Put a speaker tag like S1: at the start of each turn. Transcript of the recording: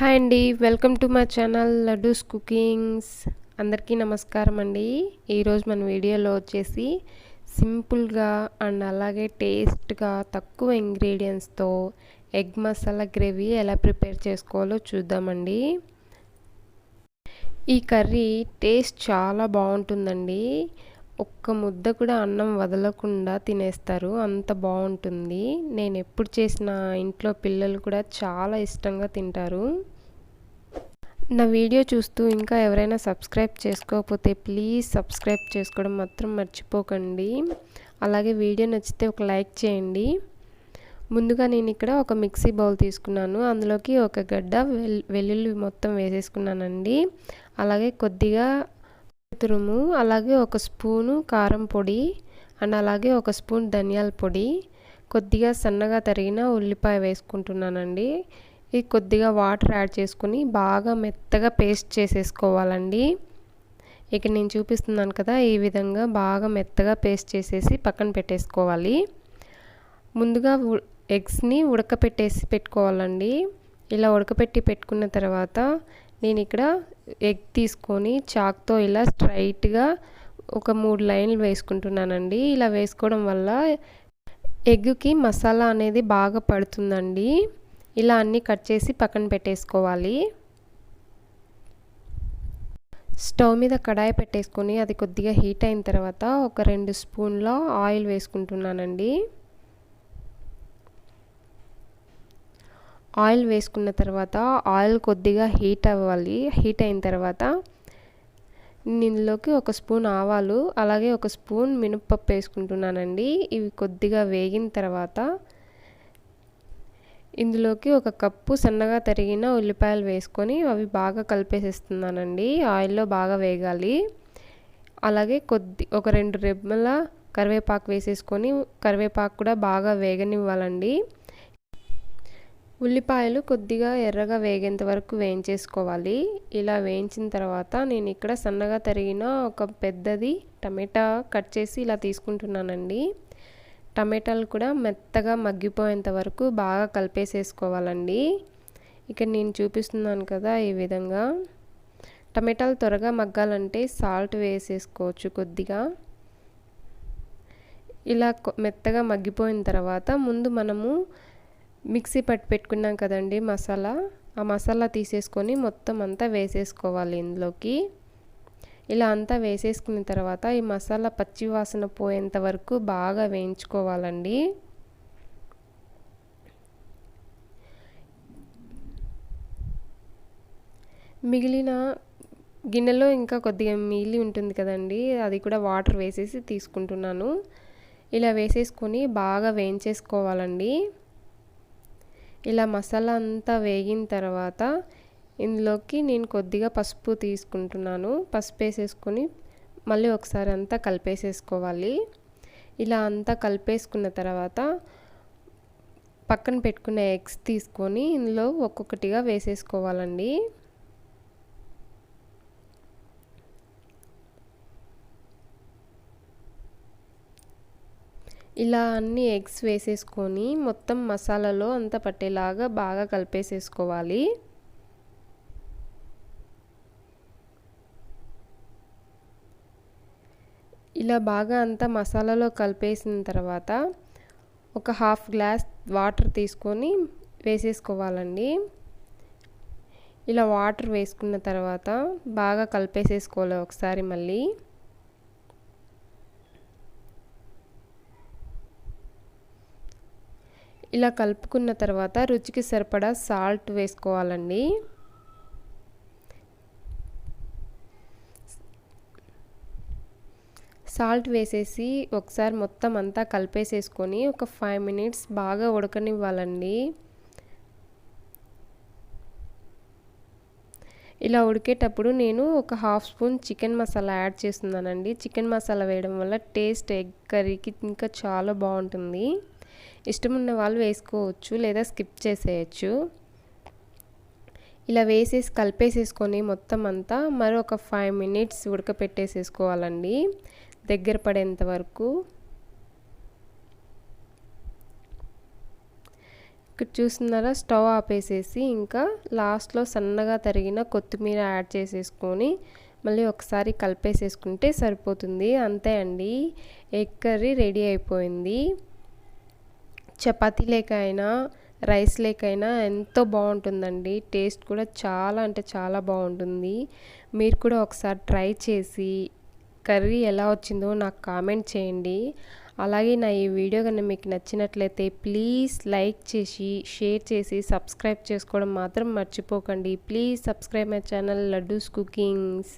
S1: Hi అండి, welcome to my channel Laddus cookings. అందరికీ నమస్కారం అండి. ఈరోజు మన వీడియోలో వచ్చేసి సింపుల్గా అండ్ అలాగే టేస్ట్గా తక్కువ ఇంగ్రీడియంట్స్తో ఎగ్ మసాలా గ్రేవీ ఎలా ప్రిపేర్ చేసుకోవాలో చూద్దామండి. ఈ కర్రీ టేస్ట్ చాలా బాగుంటుందండి. ఒక్క ముద్ద కూడా అన్నం వదలకుండా తినేస్తారు, అంత బాగుంటుంది. నేను ఎప్పుడు చేసిన ఇంట్లో పిల్లలు కూడా చాలా ఇష్టంగా తింటారు. నా వీడియో చూస్తూ ఇంకా ఎవరైనా సబ్స్క్రైబ్ చేసుకోకపోతే ప్లీజ్ సబ్స్క్రైబ్ చేసుకోవడం మాత్రం మర్చిపోకండి. అలాగే వీడియో నచ్చితే ఒక లైక్ చేయండి. ముందుగా నేను ఇక్కడ ఒక మిక్సీ బౌల్ తీసుకున్నాను. అందులోకి ఒక గడ్డ వెల్లుల్లి మొత్తం వేసేసుకున్నానండి. అలాగే కొద్దిగా తురుము, అలాగే ఒక స్పూను కారం పొడి అండ్ అలాగే ఒక స్పూన్ ధనియాల పొడి, కొద్దిగా సన్నగా తరిగిన ఉల్లిపాయ వేసుకుంటున్నానండి. ఇది కొద్దిగా వాటర్ యాడ్ చేసుకుని బాగా మెత్తగా పేస్ట్ చేసేసుకోవాలండి. ఇక నేను చూపిస్తున్నాను కదా, ఈ విధంగా బాగా మెత్తగా పేస్ట్ చేసేసి పక్కన పెట్టేసుకోవాలి. ముందుగా ఎగ్స్ని ఉడకపెట్టేసి పెట్టుకోవాలండి. ఇలా ఉడకపెట్టి పెట్టుకున్న తర్వాత నేను ఇక్కడ ఎగ్ తీసుకొని చాక్తో ఇలా స్ట్రైట్గా ఒక 3 లైన్లు వేసుకుంటున్నానండి. ఇలా వేసుకోవడం వల్ల ఎగ్కి మసాలా అనేది బాగా పడుతుందండి. ఇలా అన్నీ కట్ చేసి పక్కన పెట్టేసుకోవాలి. స్టవ్ మీద కడాయి పెట్టేసుకొని అది కొద్దిగా హీట్ అయిన తర్వాత ఒక 2 స్పూన్ల ఆయిల్ వేసుకుంటున్నానండి. ఆయిల్ వేసుకున్న తర్వాత ఆయిల్ కొద్దిగా హీట్ అవ్వాలి. హీట్ అయిన తర్వాత ఇందులోకి ఒక స్పూన్ ఆవాలు, అలాగే ఒక స్పూన్ మినపప్పు వేసుకుంటున్నానండి. ఇవి కొద్దిగా వేగిన తర్వాత ఇందులోకి ఒక కప్పు సన్నగా తరిగిన ఉల్లిపాయలు వేసుకొని అవి బాగా కలిపేసేస్తున్నానండి. ఆయిల్లో బాగా వేగాలి. అలాగే ఒక 2 రెమ్మల కరివేపాకు వేసేసుకొని కరివేపాకు కూడా బాగా వేగనివ్వాలండి. ఉల్లిపాయలు కొద్దిగా ఎర్రగా వేగేంత వరకు వేయించేసుకోవాలి. ఇలా వేయించిన తర్వాత నేను ఇక్కడ సన్నగా తరిగిన ఒక పెద్దది టమాటా కట్ చేసి ఇలా తీసుకుంటున్నానండి. టమాటాలు కూడా మెత్తగా మగ్గిపోయేంత వరకు బాగా కలిపేసేసుకోవాలండి. ఇక్కడ నేను చూపిస్తున్నాను కదా, ఈ విధంగా. టమాటాలు త్వరగా మగ్గాలంటే సాల్ట్ వేసేసుకోవచ్చు కొద్దిగా. ఇలా మెత్తగా మగ్గిపోయిన తర్వాత ముందు మనము మిక్సీ పట్టి పెట్టుకున్నాం కదండి మసాలా, ఆ మసాలా తీసేసుకొని మొత్తం అంతా వేసేసుకోవాలి ఇందులోకి. ఇలా అంతా వేసేసుకున్న తర్వాత ఈ మసాలా పచ్చి వాసన పోయేంత వరకు బాగా వేయించుకోవాలండి. మిగిలిన గిన్నెలో ఇంకా కొద్దిగా మిగిలి ఉంటుంది కదండి, అది కూడా వాటర్ వేసేసి తీసుకుంటున్నాను. ఇలా వేసేసుకొని బాగా వేయించేసుకోవాలండి. ఇలా మసాలా అంతా వేగిన తర్వాత ఇందులోకి నేను కొద్దిగా పసుపు తీసుకుంటున్నాను. పసుపు వేసేసుకొని మళ్ళీ ఒకసారి అంతా కలిపేసేసుకోవాలి. ఇలా అంతా కలిపేసుకున్న తర్వాత పక్కన పెట్టుకున్న ఎగ్స్ తీసుకొని ఇందులో ఒక్కొక్కటిగా వేసేసుకోవాలండి. ఇలా అన్ని ఎగ్స్ వేసేసుకొని మొత్తం మసాలాలో అంతా పట్టేలాగా బాగా కలిపేసేసుకోవాలి. ఇలా బాగా అంతా మసాలాలో కలిపేసిన తర్వాత ఒక 1/2 గ్లాస్ వాటర్ తీసుకొని వేసేసుకోవాలండి. ఇలా వాటర్ వేసుకున్న తర్వాత బాగా కలిపేసేసుకోవాలి ఒకసారి మళ్ళీ. ఇలా కలుపుకున్న తర్వాత రుచికి సరిపడా సాల్ట్ వేసుకోవాలండి. సాల్ట్ వేసేసి ఒకసారి మొత్తం అంతా కలిపేసేసుకొని ఒక 5 మినిట్స్ బాగా ఉడకనివ్వాలండి. ఇలా ఉడికేటప్పుడు నేను ఒక 1/2 స్పూన్ చికెన్ మసాలా యాడ్ చేస్తున్నానండి. చికెన్ మసాలా వేయడం వల్ల టేస్ట్ ఎగ్ కర్రీకి ఇంకా చాలా బాగుంటుంది. ఇష్టం ఉన్న వాళ్ళు వేసుకోవచ్చు, లేదా స్కిప్ చేసేయచ్చు. ఇలా వేసేసి కలిపేసేసుకొని మొత్తం అంతా మరొక 5 మినిట్స్ ఉడకపెట్టేసేసుకోవాలండి, దగ్గర పడేంత వరకు. ఇక్కడ చూస్తున్నారా, స్టవ్ ఆపేసేసి ఇంకా లాస్ట్లో సన్నగా తరిగిన కొత్తిమీర యాడ్ చేసేసుకొని మళ్ళీ ఒకసారి కలిపేసేసుకుంటే సరిపోతుంది. అంతే అండి, ఎగ్ కర్రీ రెడీ అయిపోయింది. చపాతీ లేకైనా రైస్ లేకైనా ఎంతో బాగుంటుందండి. టేస్ట్ కూడా చాలా అంటే చాలా బాగుంటుంది. మీరు కూడా ఒకసారి ట్రై చేసి కర్రీ ఎలా వచ్చిందో నాకు కామెంట్ చేయండి. అలాగే నా ఈ వీడియో కనుక మీకు నచ్చినట్లయితే ప్లీజ్ లైక్ చేసి షేర్ చేసి సబ్స్క్రైబ్ చేసుకోవడం మాత్రం మర్చిపోకండి. Please subscribe my channel Laddus cookings.